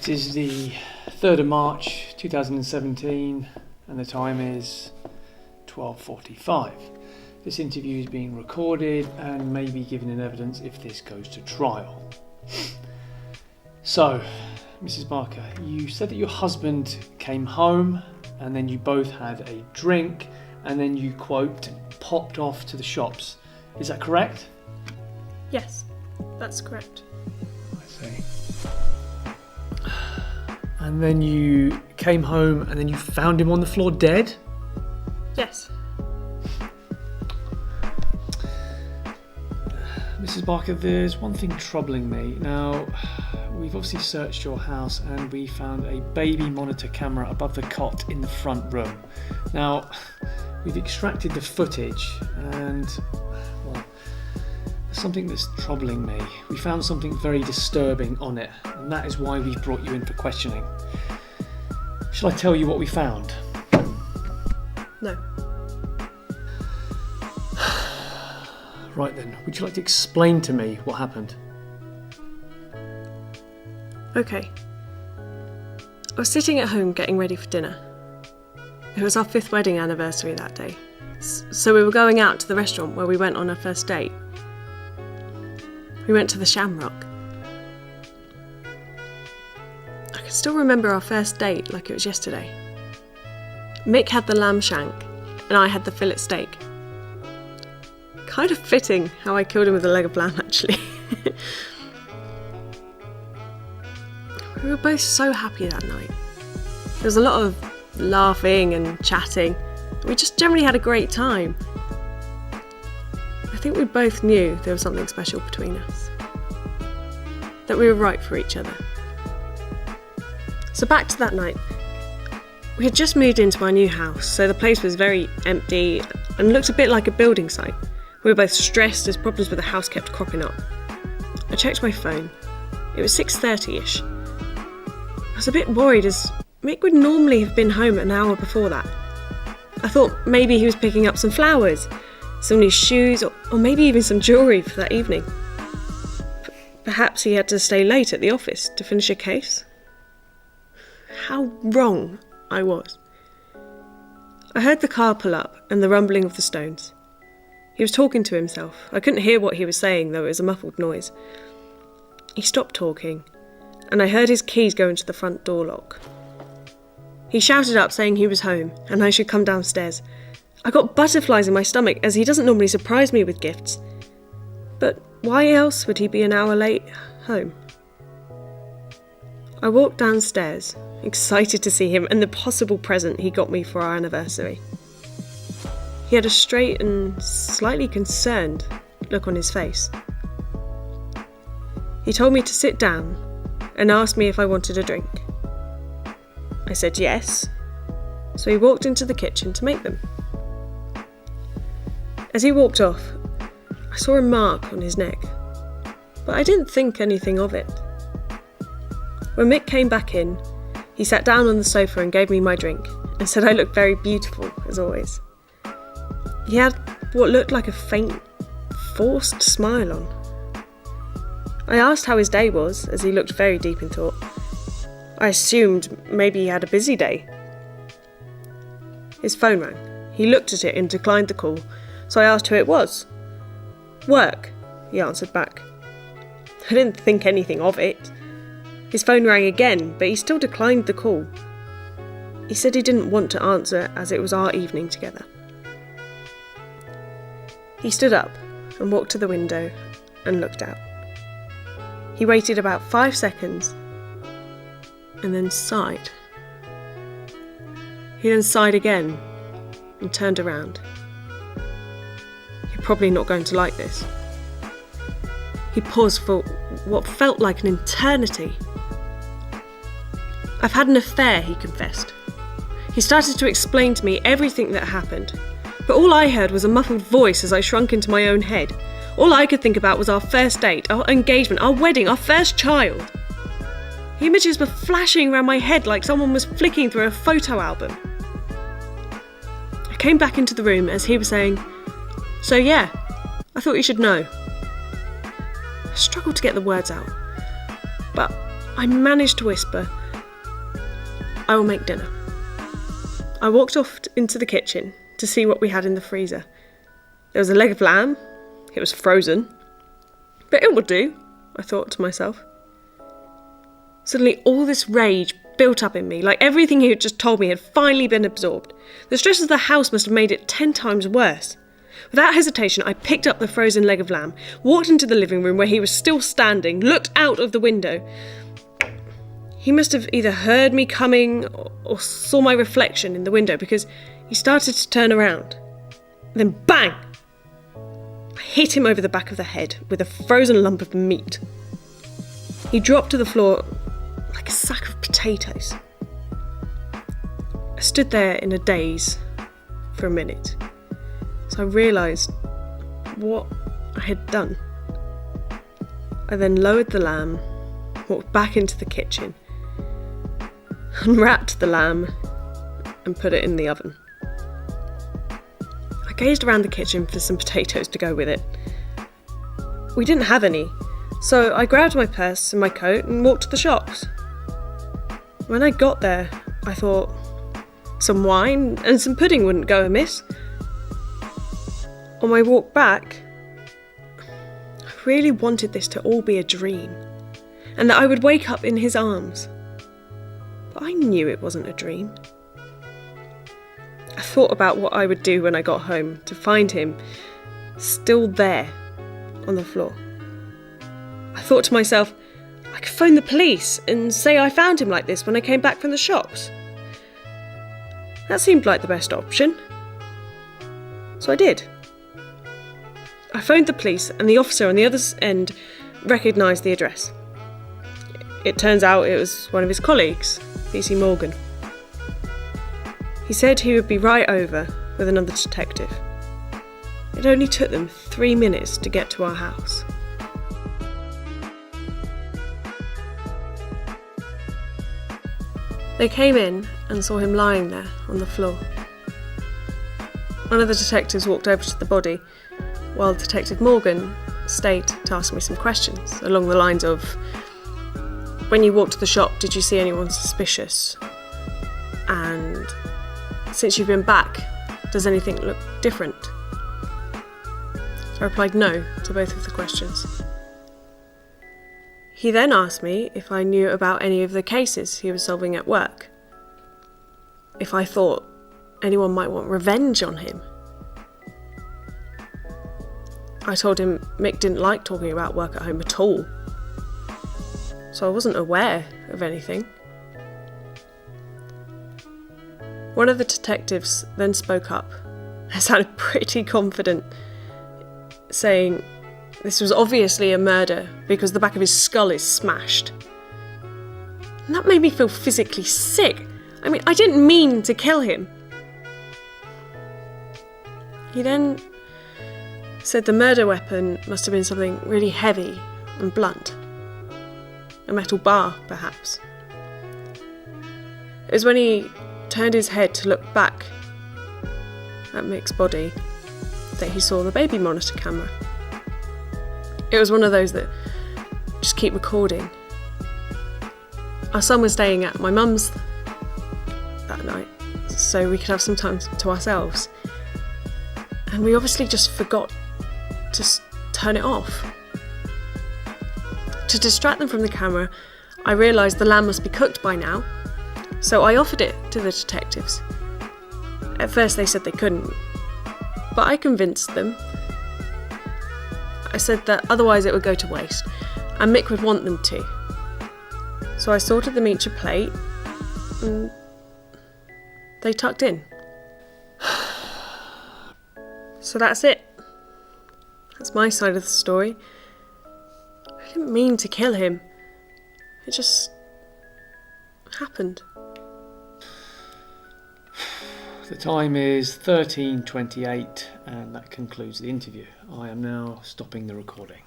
It is the 3rd of March 2017 and the time is 12:45. This interview is being recorded and may be given in evidence if this goes to trial. So, Mrs. Barker, you said that your husband came home and then you both had a drink and then you, quote, popped off to the shops. Is that correct? Yes, that's correct. I see. And then you came home and then you found him on the floor dead? Yes. Mrs. Barker, there's one thing troubling me. Now, we've obviously searched your house and we found a baby monitor camera above the cot in the front room. Now, we've extracted the footage and, well, there's something that's troubling me. We found something very disturbing on it, and that is why we've brought you in for questioning. Shall I tell you what we found? No. Right then, would you like to explain to me what happened? Okay. I was sitting at home getting ready for dinner. It was our 5th wedding anniversary that day, so we were going out to the restaurant where we went on our first date. We went to the Shamrock. I can still remember our first date like it was yesterday. Mick had the lamb shank and I had the fillet steak. Kind of fitting how I killed him with a leg of lamb, actually. We were both so happy that night. There was a lot of laughing and chatting. We just generally had a great time. I think we both knew there was something special between us. That we were right for each other. So back to that night. We had just moved into our new house, so the place was very empty and looked a bit like a building site. We were both stressed as problems with the house kept cropping up. I checked my phone. It was 6:30ish. I was a bit worried as Mick would normally have been home an hour before that. I thought maybe he was picking up some flowers, some new shoes, or maybe even some jewellery for that evening. Perhaps he had to stay late at the office to finish a case. How wrong I was. I heard the car pull up and the rumbling of the stones. He was talking to himself. I couldn't hear what he was saying, though it was a muffled noise. He stopped talking, and I heard his keys go into the front door lock. He shouted up saying he was home, and I should come downstairs. I got butterflies in my stomach, as he doesn't normally surprise me with gifts. But why else would he be an hour late home? I walked downstairs, excited to see him and the possible present he got me for our anniversary. He had a straight and slightly concerned look on his face. He told me to sit down and asked me if I wanted a drink. I said yes, so he walked into the kitchen to make them. As he walked off, I saw a mark on his neck, but I didn't think anything of it. When Mick came back in, he sat down on the sofa and gave me my drink and said I looked very beautiful, as always. He had what looked like a faint, forced smile on. I asked how his day was, as he looked very deep in thought. I assumed maybe he had a busy day. His phone rang. He looked at it and declined the call, so I asked who it was. Work, he answered back. I didn't think anything of it. His phone rang again, but he still declined the call. He said he didn't want to answer as it was our evening together. He stood up and walked to the window and looked out. He waited about 5 seconds and then sighed. He then sighed again and turned around. You're probably not going to like this. He paused for what felt like an eternity. I've had an affair, he confessed. He started to explain to me everything that happened, but all I heard was a muffled voice as I shrunk into my own head. All I could think about was our first date, our engagement, our wedding, our first child. The images were flashing around my head like someone was flicking through a photo album. I came back into the room as he was saying, "So yeah, I thought you should know." I struggled to get the words out, but I managed to whisper, "I will make dinner." I walked off into the kitchen to see what we had in the freezer. There was a leg of lamb. It was frozen. But it would do, I thought to myself. Suddenly all this rage built up in me, like everything he had just told me had finally been absorbed. The stress of the house must have made it 10 times worse. Without hesitation, I picked up the frozen leg of lamb, walked into the living room where he was still standing, looked out of the window. He must have either heard me coming or saw my reflection in the window, because he started to turn around. Then bang! I hit him over the back of the head with a frozen lump of meat. He dropped to the floor like a sack of potatoes. I stood there in a daze for a minute. So I realised what I had done. I then lowered the lamb, walked back into the kitchen, unwrapped the lamb and put it in the oven. I gazed around the kitchen for some potatoes to go with it. We didn't have any, so I grabbed my purse and my coat and walked to the shops. When I got there, I thought some wine and some pudding wouldn't go amiss. On my walk back, I really wanted this to all be a dream, and that I would wake up in his arms. But I knew it wasn't a dream. I thought about what I would do when I got home to find him still there on the floor. I thought to myself, I could phone the police and say I found him like this when I came back from the shops. That seemed like the best option. So I did. I phoned the police, and the officer on the other end recognised the address. It turns out it was one of his colleagues, PC Morgan. He said he would be right over with another detective. It only took them 3 minutes to get to our house. They came in and saw him lying there on the floor. One of the detectives walked over to the body, while Detective Morgan stayed to ask me some questions along the lines of, when you walked to the shop, did you see anyone suspicious? And since you've been back, does anything look different? I replied no to both of the questions. He then asked me if I knew about any of the cases he was solving at work. If I thought anyone might want revenge on him. I told him Mick didn't like talking about work at home at all, so I wasn't aware of anything. One of the detectives then spoke up. I sounded pretty confident, saying this was obviously a murder because the back of his skull is smashed. And that made me feel physically sick. I mean, I didn't mean to kill him. He then said the murder weapon must have been something really heavy and blunt. A metal bar, perhaps. It was when he turned his head to look back at Mick's body that he saw the baby monitor camera. It was one of those that just keep recording. Our son was staying at my mum's that night, so we could have some time to ourselves. And we obviously just forgot to turn it off. To distract them from the camera, I realised the lamb must be cooked by now, so I offered it to the detectives. At first they said they couldn't, but I convinced them. I said that otherwise it would go to waste, and Mick would want them to. So I sorted them each a plate, and they tucked in. So that's it. That's my side of the story. I didn't mean to kill him. It just happened. The time is 13:28, and that concludes the interview. I am now stopping the recording.